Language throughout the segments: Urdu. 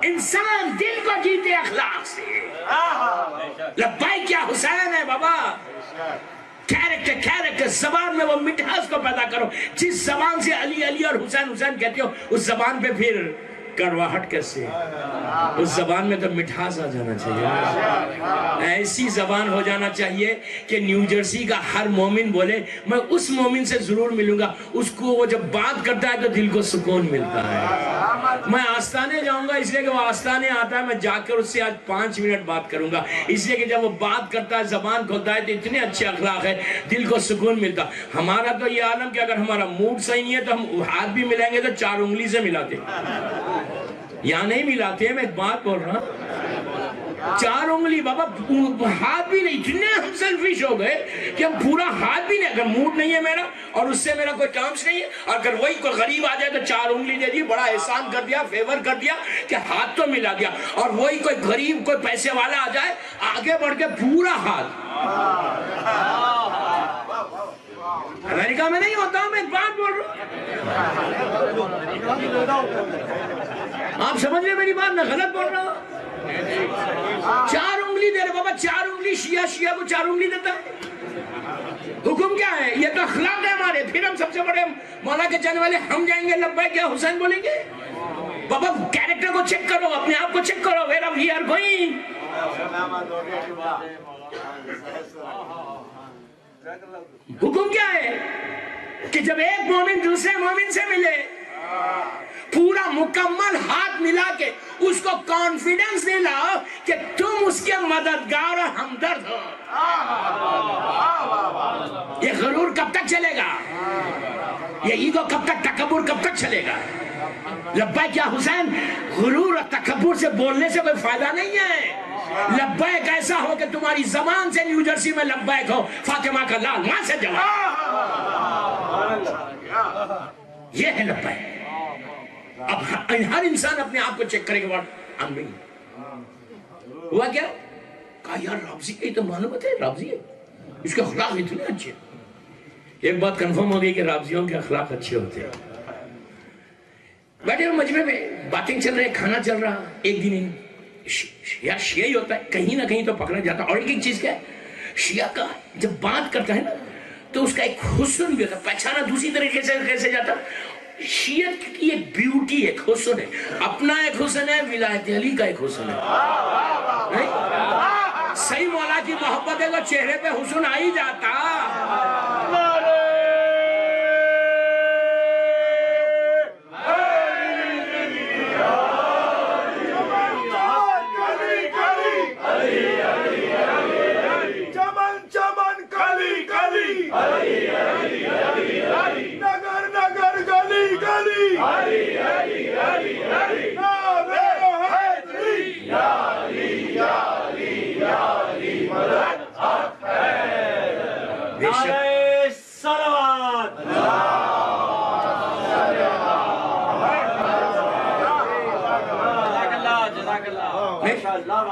انسان دل کو جیتے اخلاق سے. لبیک یا حسین ہے بابا. کیریکٹر زبان میں وہ مٹھاس کو پیدا کرو. جس زبان سے علی علی اور حسین حسین کہتے ہو اس زبان پہ پھر کرواہٹ کیسے؟ اس زبان میں تو مٹھاس آ جانا چاہیے. ایسی زبان ہو جانا چاہیے کہ نیو جرسی کا ہر مومن بولے میں اس مومن سے ضرور ملوں گا. اس کو وہ جب بات کرتا ہے تو دل کو سکون ملتا ہے. میں آستانے جاؤں گا اس لیے کہ وہ آستانے آتا ہے. میں جا کر اس سے آج 5 منٹ بات کروں گا اس لیے کہ جب وہ بات کرتا ہے زبان کھولتا ہے تو اتنے اچھے اخلاق ہے دل کو سکون ملتا. ہمارا تو یہ عالم کہ اگر ہمارا موڈ صحیح نہیں ہے تو ہم ہاتھ بھی ملائیں گے تو 4 انگلی سے ملاتے. یہاں نہیں ملاتے ہیں. میں ایک بات بول رہا ہوں 4 انگلی بابا ہاتھ بھی نہیں. اتنے ہم سیلفش ہو گئے کہ ہم پورا ہاتھ بھی نہیں. اگر موڈ نہیں ہے میرا اور اس سے میرا کوئی ٹرمز نہیں ہے اگر وہی کوئی غریب آ جائے تو 4 انگلی دے دی. بڑا احسان کر دیا فیور کر دیا کہ ہاتھ تو ملا دیا. اور وہی کوئی غریب کوئی پیسے والا آ جائے آگے بڑھ کے پورا ہاتھ. امریکہ میں نہیں ہوتا ہوں. میں ایک بات بول رہا ہوں. آپ سمجھ رہے میری بات میں غلط بول رہا ہوں. 4 انگلی دے رہے بابا. 4 انگلی شیعہ کو 4 انگلی دیتا ہے. حکم کیا ہے؟ یہ تو اخلاق ہے ہمارے. پھر ہم سب سے بڑے مولا کے چاہنے والے ہم جائیں گے لبیک یا حسین بولیں گے. بابا کیریکٹر کو چیک کرو. اپنے آپ کو چیک کرو. where are we are going. حکم کیا ہے کہ جب ایک مومن دوسرے مومن سے ملے پورا مکمل ہاتھ ملا کے اس کو کانفیڈنس دلاؤ کہ تم اس کے مددگار اور ہمدرد ہو. یہ غرور کب تک چلے گا؟ یہ ایگو کب تک، تکبر کب تک چلے گا؟ لبیک یا حسین غرور اور تکبر سے بولنے سے کوئی فائدہ نہیں ہے. لبیک ایسا ہو کہ تمہاری زبان سے نیو جرسی میں لبیک ہو فاطمہ کا لال ماں سے جواب. یہ ہے لبیک. اب ہر انسان اپنے آپ کو چیک کرے گا. آمین. ہوا کیا؟ کہا یار رابضی کا تو معلومت ہے. رابضی ہے اس کے اخلاق اتنے اچھے. ایک بات کنفرم ہو گئی کہ رابضیوں کے اخلاق اچھے ہوتے ہیں. بیٹھے ہو مجمع میں باتیں چل رہے کھانا چل رہا. ایک دن شیعہ شیعہ ہی ہوتا ہے کہیں نہ کہیں تو پکڑا جاتا. اور ایک چیز کیا ہے شیعہ کا جب بات کرتا ہے نا تو اس کا ایک حسن بھی ہوتا ہے. پہچانا دوسری طریقے سے کیسے جاتا. شیعت کی ایک بیوٹی ایک حسن ہے. اپنا ایک حسن ہے ولایت علی کا ایک حسن ہے. صحیح مولا کی محبت ہے تو چہرے پہ حسن آ ہی جاتا.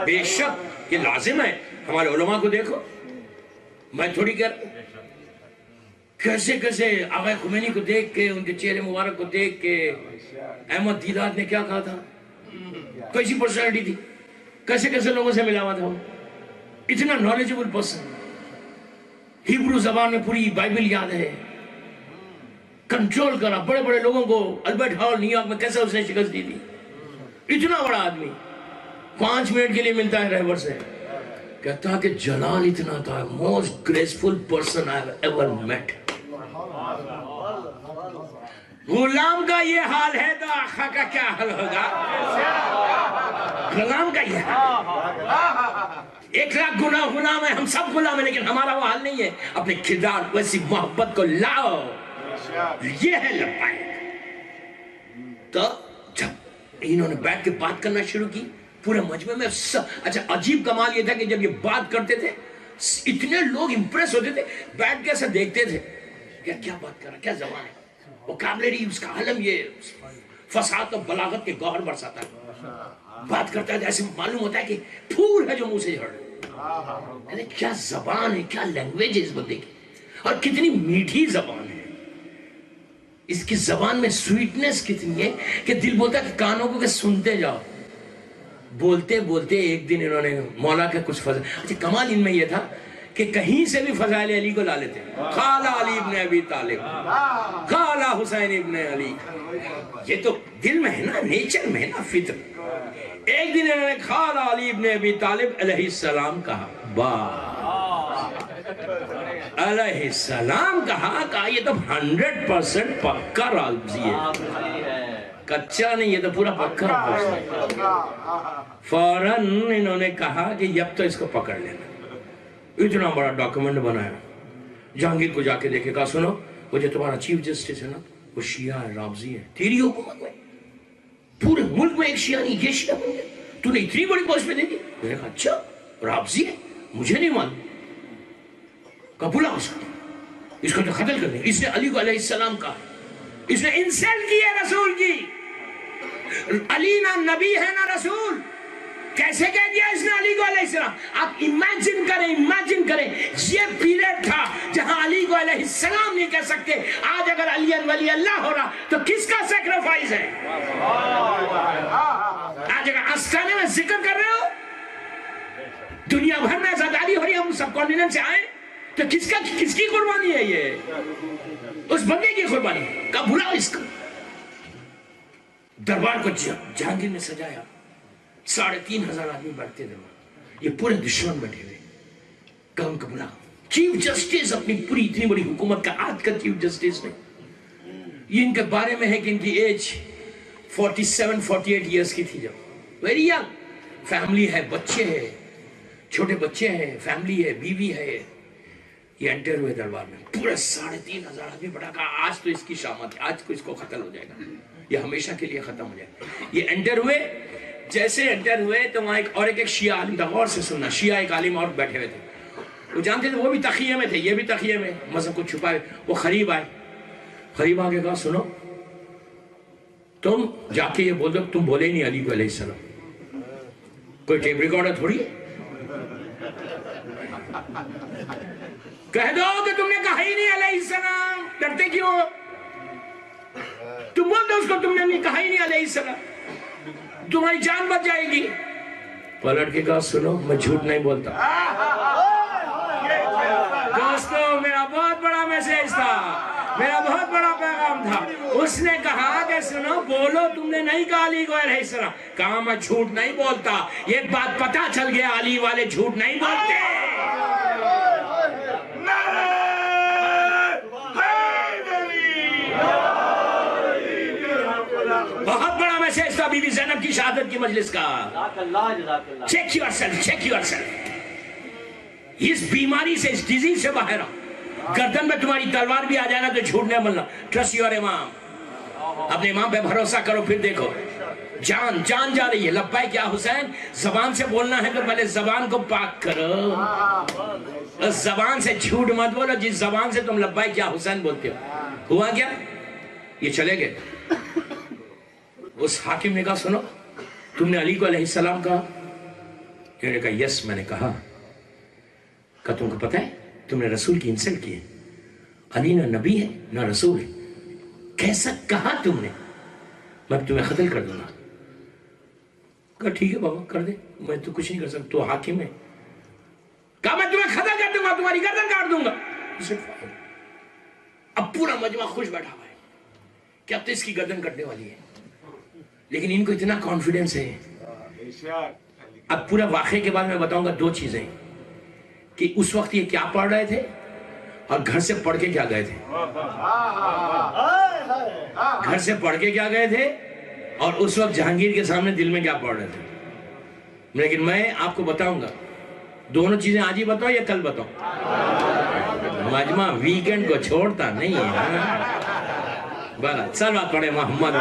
بے شک یہ لازم ہے. ہمارے علماء کو دیکھو. میں تھوڑی کر کیسے کیسے آقا خمینی کو دیکھ کے ان کے چہرے مبارک کو دیکھ کے احمد دیدات نے کیا کہا تھا. کیسی پرسنالٹی تھی. کیسے کیسے لوگوں سے ملا ہوا تھا. اتنا نالجبل پرسن. ہیبرو زبان میں پوری بائبل یاد ہے. کنٹرول کرا بڑے بڑے لوگوں کو. البرٹ ہال نیو یارک میں کیسے اس نے شکست دی تھی. اتنا بڑا آدمی 5 منٹ کے لیے ملتا ہے رہبر سے. کہتا کہ جلال اتنا تھا. Most graceful person I have ever met. غلام کا یہ حال ہے تو آقا کا کیا حال ہوگا. غلام کا یہ حال. 1,00,000 گناہ غلام ہے. ہم سب غلام ہیں لیکن ہمارا وہ حال نہیں ہے. اپنے کردار ویسی محبت کو لاؤ. یہ ہے لبیک. تو جب انہوں نے بیٹھ کے بات کرنا شروع کی پورے مجمع میں اچھا عجیب کمال یہ تھا کہ جب یہ بات کرتے تھے اتنے لوگ امپریس ہوتے تھے. بیٹھ کے ایسا دیکھتے تھے کیا بات کر رہا کیا زبان ہے. وکابلری اس کا علم یہ فصاحت اور بلاغت کے گوہر برساتا ہے. بات کرتا ہے ایسے معلوم ہوتا ہے کہ پھول ہے جو منہ سے جھڑ رہا. کیا زبان ہے کیا لینگویج ہے اس بندے کی. اور کتنی میٹھی زبان ہے. اس کی زبان میں سویٹنس کتنی ہے کہ دل بولتا ہے کہ کانوں کو کہ سنتے جاؤ. بولتے بولتے ایک دن انہوں نے مولا کا کچھ فضل، اچھا کمال ان میں یہ تھا کہ کہیں سے بھی فضائل علی کو لا لیتے، قال علی ابن ابی طالب، قال حسین ابن علی، یہ تو دل میں ہے نا، نیچر میں ہے نا، فطر۔ ایک دن انہوں نے قال علی ابن ابی طالب علیہ السلام کہا، علیہ السلام کہا یہ تو 100% پکا رازی ہے، کچا نہیں، یہ تو پورا پکا ہے۔ فوراً انہوں نے کہا کہ اب تو اس کو پکڑ لینا۔ اتنا بڑا ڈاکومنٹ بنایا، جہانگیر کو جا کے دیکھے، کہا سنو وہ جو تمہارا چیف جسٹس ہے نا وہ شیعہ ہے، رافضی ہے، تیری حکومت میں پورے ملک میں ایک شیعہ نہیں، یہ شیعہ بن گیا، تو نے اتنی بڑی پوسٹ پہ دے دی؟ میں نے کہا اچھا رافضی ہے، مجھے نہیں معلوم۔ کہا بلا اس کو تو قتل کر دیں، اس نے علی کو علیہ السلام کہا، اس نے انسلٹ کی ہے رسول کی، علی نہ نبی ہے نہ رسول، کیسے کہہ دیا اس نے علی کو علیہ السلام؟ آپ امیجن کریں یہ پیریڈ تھا جہاں علی کو علیہ السلام نہیں کہہ سکتے، آج اگر علی ولی اللہ ہو رہا تو کس کا سیکریفائز ہے؟ آج اگر آستانے میں ذکر کر رہے ہو، دنیا بھر میں آزاداری ہو رہی ہے، ہم سب کانٹیننٹ سے آئے تو کس کی قربانی ہے؟ یہ اس بندے کی قربانی۔ کہا بھلا اس کو، دربار کو جہانگیر نے سجایا، 3,500 آدمی بیٹھتے تھے، یہ پورے دشمن بیٹھے ہوئے، کام کا بلا چیف جسٹس، اپنی پوری اتنی بڑی حکومت کا آج کا چیف جسٹس نے، یہ ان کے بارے میں ہے کہ ان کی ایج 47-48 ایئرس کی تھی، جب ویری ینگ، فیملی ہے، بچے ہیں، چھوٹے بچے ہیں، فیملی ہے، بیوی ہے، یہ انٹر ہوئے دربار میں، پورے 3,500 آدمی بڑھا، کہا آج تو اس کی شامت ہے، آج کو اس کو قتل ہو جائے گا، یہ ہمیشہ کے لیے ختم ہو جائے گا۔ یہ انٹر ہوئے، جیسے انٹر ہوئے تو وہاں ایک شیعہ عالم تھا، غور سے سننا، شیعہ ایک عالم اور بیٹھے ہوئے تھے، وہ جانتے تھے وہ بھی تقیہ میں تھے، یہ بھی تقیہ میں، مذہب کو چھپائے، وہ قریب آئے، قریب آگے کہا سنو تم جا کے یہ بول دو تم بولے نہیں علی کو علیہ السلام، کوئی ٹیپ ریکارڈر تھوڑی ہے، کہہ دو کہ تم نے کہا ہی نہیں علیہ السلام، ڈرتے کیوں؟ تم بول دو اس کو تم نے نہیں کہا ہی نہیں علیہ السلام، تمہاری جان بچ جائے گی۔ پلٹ کے کہا سنو میں جھوٹ نہیں بولتا۔ دوستو میرا بہت بڑا میسیج تھا، میرا بہت بڑا پیغام تھا، اس نے کہا کہ سنو بولو تم نے نہیں کہا علی کو علیہ السلام، کہا میں جھوٹ نہیں بولتا، یہ بات پتا چل گیا علی والے جھوٹ نہیں بولتے۔ بہت بڑا میسیج تھا بی بی زینب کی شہادت کی مجلس کا۔ Check yourself, check yourself, اس بیماری سے، اس ڈیزیز سے باہر آؤ، گردن میں تمہاری تلوار بھی آ جائے نا تو جھوٹ نہیں بولنا، ٹرسٹ یور امام، اپنے امام پہ بھروسہ کرو، پھر دیکھو جان جا رہی ہے، لبیک یا حسین، زبان سے بولنا ہے تو پہلے زبان کو پاک کرو، اس زبان سے جھوٹ مت بولو جس زبان سے تم لبیک یا حسین بولتے ہو۔ ہوا کیا؟ یہ چلے گئے، اس حاکم نے کہا سنو تم نے علی کو علیہ السلام کہا؟ انہوں نے کہا یس میں نے کہا۔ کہا تم کو پتہ ہے تم نے رسول کی انسلٹ کی ہے، علی نہ نبی ہے نہ رسول ہے، کیسا کہا تم نے؟ میں تمہیں قتل کر دوں گا۔ کہا ٹھیک ہے بابا کر دے، میں تو کچھ نہیں کر سکتا، تو حاکم ہے۔ کہا میں تمہیں قتل کر دوں گا، تمہاری گردن کاٹ دوں گا۔ اب پورا مجمع خوش بیٹھا ہوا ہے کہ اب تو اس کی گردن کٹنے والی ہے، لیکن ان کو اتنا کانفیڈنس ہے۔ اب پورا واقعے کے بعد میں بتاؤں گا 2 چیزیں، کہ اس وقت یہ کیا پڑھ رہے تھے اور گھر سے پڑھ کے کیا گئے تھے، گھر سے پڑھ کے کیا گئے تھے اور اس وقت جہانگیر کے سامنے دل میں کیا پڑھ رہے تھے۔ لیکن میں آپ کو بتاؤں گا دونوں چیزیں، آج ہی بتاؤ یا کل بتاؤ، مجمع ویکنڈ کو چھوڑتا نہیں ہے۔ بلا چل بات پڑھے محمد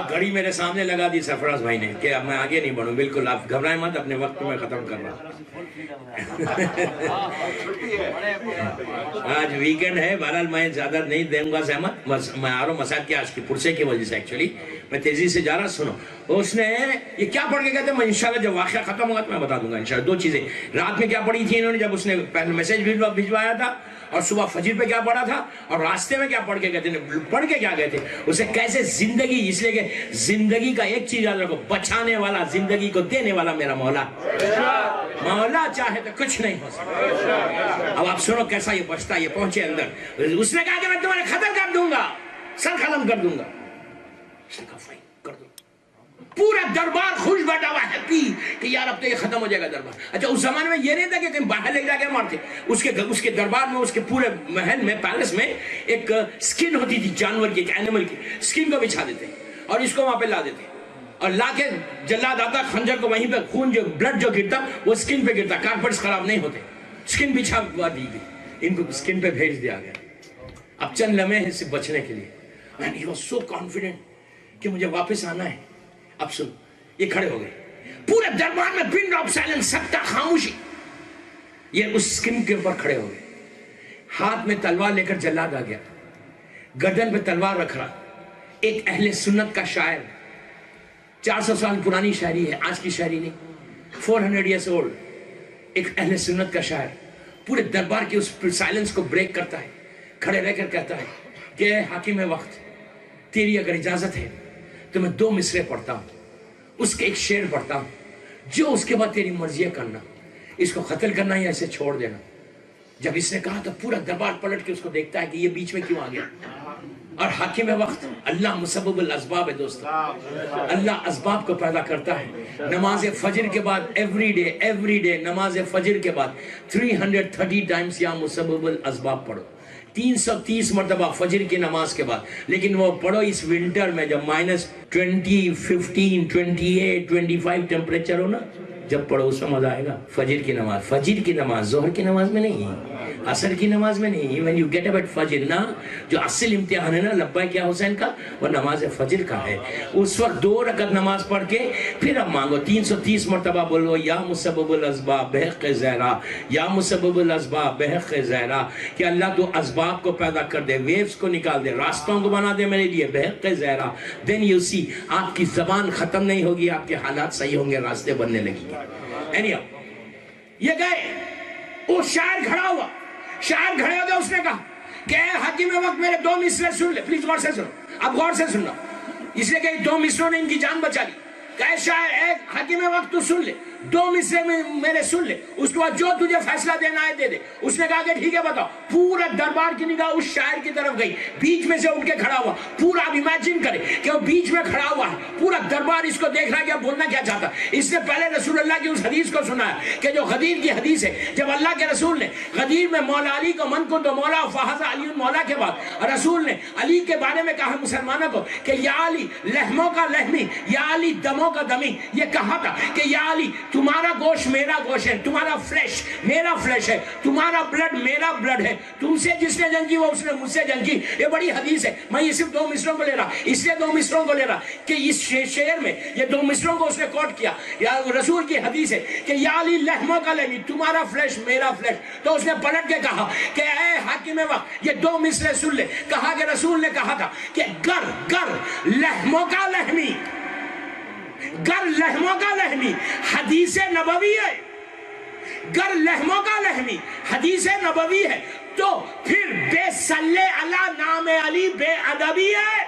گھڑی میرے سامنے لگا دی سرفراز بھائی نے کہ اب میں آگے نہیں بڑھوں. بالکل آپ گھبرائیں مت, اپنے وقت میں ختم کر رہا. آج ویکنڈ ہے, بہرحال میں زیادہ نہیں دوں گا زحمت. میں آ رہا ہوں مساج کی آج کی پرسے کی وجہ سے, ایکچولی میں تیزی سے جا رہا. سنو, اس نے یہ کیا پڑھ کے کہتے ہیں, میں انشاءاللہ جب واقعہ ختم ہوگا تو میں بتا دوں گا انشاءاللہ. دو چیزیں رات میں کیا پڑھی تھی انہوں نے جب اس نے پہلے میسج بھجوایا تھا, اور صبح فجر پہ کیا پڑھا تھا, اور راستے میں کیا پڑھ کے کہتے ہیں, پڑھ کے کیا کہتے ہیں اسے, کیسے زندگی, اس لیے کہ زندگی کا ایک چیز یاد رکھو, بچانے والا, زندگی کو دینے والا میرا مولا. مولا چاہے تو کچھ نہیں ہو سکتا. اب آپ سنو کیسا یہ بچتا, یہ پہنچے اندر. اس نے کہا کہ میں تمہارے ختم کر دوں گا, سر ختم کر دوں گا. اس نے کہا فائن کر دو. پورا دربار خوش بیٹھا ہوا, ہیپی کہ یار اب تو یہ ختم ہو جائے گا دربار. اچھا اس زمانے میں یہ نہیں تھا کہ کہیں باہر لے جا کے مارتے. اس کے دربار میں, اس کے پورے محل میں, پیلس میں ایک سکن ہوتی تھی جانور کی, ایک اینیمل کی. سکن کو بچھا دیتے اور اس کو وہاں پہ لا دیتے, اور لا کے جلاد آتا, خنجر کو وہیں پہ, خون جو بلڈ جو گرتا وہ سکن پہ گرتا, کارپیٹس خراب نہیں ہوتے. سکن بچھا دی گئی, ان کو سکن پہ بھیج دیا گیا. اب چند لمحے ہیں صرف بچنے کے لیے. And he was so confident کہ مجھے واپس آنا ہے. اب سن, یہ کھڑے ہو گئے پورے دربار میں, پن ڈراپ سائلنس, سکتہ خاموشی. یہ اس سکن کے اوپر کھڑے ہو گئے, ہاتھ میں تلوار لے کر جلاد آ گیا, گردن پہ تلوار رکھ رہا. ایک اہل سنت کا شاعر, 400 سال پرانی شاعری ہے, آج کی شاعری نہیں, 400 years old. ایک اہل سنت کا شاعر پورے دربار کی اس سائلنس کو بریک کرتا ہے, کھڑے رہ کر کہتا ہے کہ اے حاکم وقت, تیری اگر اجازت ہے تو میں 2 مصرے پڑھتا ہوں, اس کے ایک شعر پڑھتا ہوں, جو اس کے بعد تیری مرضی ہے کرنا, اس کو قتل کرنا یا اسے چھوڑ دینا. جب اس نے کہا تو پورا دربار پلٹ کے اس کو دیکھتا ہے کہ یہ بیچ میں کیوں آ گیا. اور حاکم وقت, اللہ مسبب الاسباب ہے دوستو, اللہ اسباب کو پیدا کرتا ہے. نماز فجر کے بعد ایوری ڈے نماز فجر کے بعد 330 ٹائمز یا مسبب الاسباب پڑھو, 330 مرتبہ فجر کی نماز کے بعد. لیکن وہ پڑھو اس ونٹر میں جب -20, 15, 28, 25 ٹیمپریچر ہو نا, جب پڑھو اس میں مزہ آئے گا. فجر کی نماز ظہر کی نماز میں نہیں, عصر کی نماز میں نہیں. when you get up at فجر نا, جو اصل امتحان ہے نا لبیک یا حسین کا, وہ نماز فجر کا ہے. اس وقت 2 رکعت نماز پڑھ کے پھر اب مانگو, 330 مرتبہ بولو یا مسبب الاسباب بحق زہرا, یا مسبب الاسباب بحق زہرا, کہ اللہ تو اسباب کو پیدا کر دے, ویوز کو نکال دے, راستوں کو بنا دے میرے لیے بحق زہرا. then you see, آپ کی زبان ختم نہیں ہوگی, آپ کے حالات صحیح ہوں گے, راستے بننے لگیں گے. anyhow, یہ گئے, وہ شاعر کھڑا ہوا, شاعر کھڑے ہو گئے. اس نے کہا کہ اے حاکم وقت میرے 2 مصرے سن لے, پلیز غور سے سنو, اب غور سے سننا, اس لیے کہ 2 مصروں نے ان کی جان بچا لی. کہ اے شاعر, اے حاکم وقت تو سن لے, 2 مصرے میرے سن لے, اس کے بعد جو تجھے فیصلہ دینا ہے دے دے. اس نے کہا کہ ٹھیک ہے بتاؤ. پورا دربار کی نگاہ اس شاعر کی طرف گئی, بیچ میں سے اٹھ کے کھڑا ہوا. پورا آپ امیجن کریں کہ وہ بیچ میں کھڑا ہوا ہے, پورا دربار اس کو دیکھ رہا ہے کہ اب بولنا کیا چاہتا. اس نے پہلے رسول اللہ کی اس حدیث کو سنا ہے کہ جو غدیر کی حدیث ہے, جب اللہ کے رسول نے غدیر میں مولا علی کو من کو تو مولا فحض علی مولا کے بعد رسول نے علی کے بارے میں کہا مسلمانوں کو کہ یا علی لحموں کا لحمی, یا علی دموں کا دمی. یہ کہا تھا کہ یا علی تمہارا گوشت میرا گوشت ہے, تمہارا فلیش میرا فلیش ہے, تمہارا بلڈ میرا بلڈ ہے, تم سے جس نے جنگ کی وہ اس نے مجھ سے جنگ کی. یہ بڑی حدیث ہے, میں یہ صرف 2 مصروں کو لے رہا, اس لیے 2 مصروں کو لے رہا کہ اس شعر میں یہ 2 مصروں کو اس نے کوٹ کیا. یا رسول کی حدیث ہے کہ یا علی لحموں کا لحمی, تمہارا فلیش میرا فلیش. تو اس نے پلٹ کے کہا کہ اے حاکم وقت یہ 2 مصرے سن لے. کہا کہ رسول نے کہا تھا کہ گر لحموں کا لحمی, گر لحموں کا لحمی حدیث نبوی ہے, گر لحموں کا لحمی حدیث نبوی ہے, تو پھر بے صلی علی نام علی بے ادبی ہے.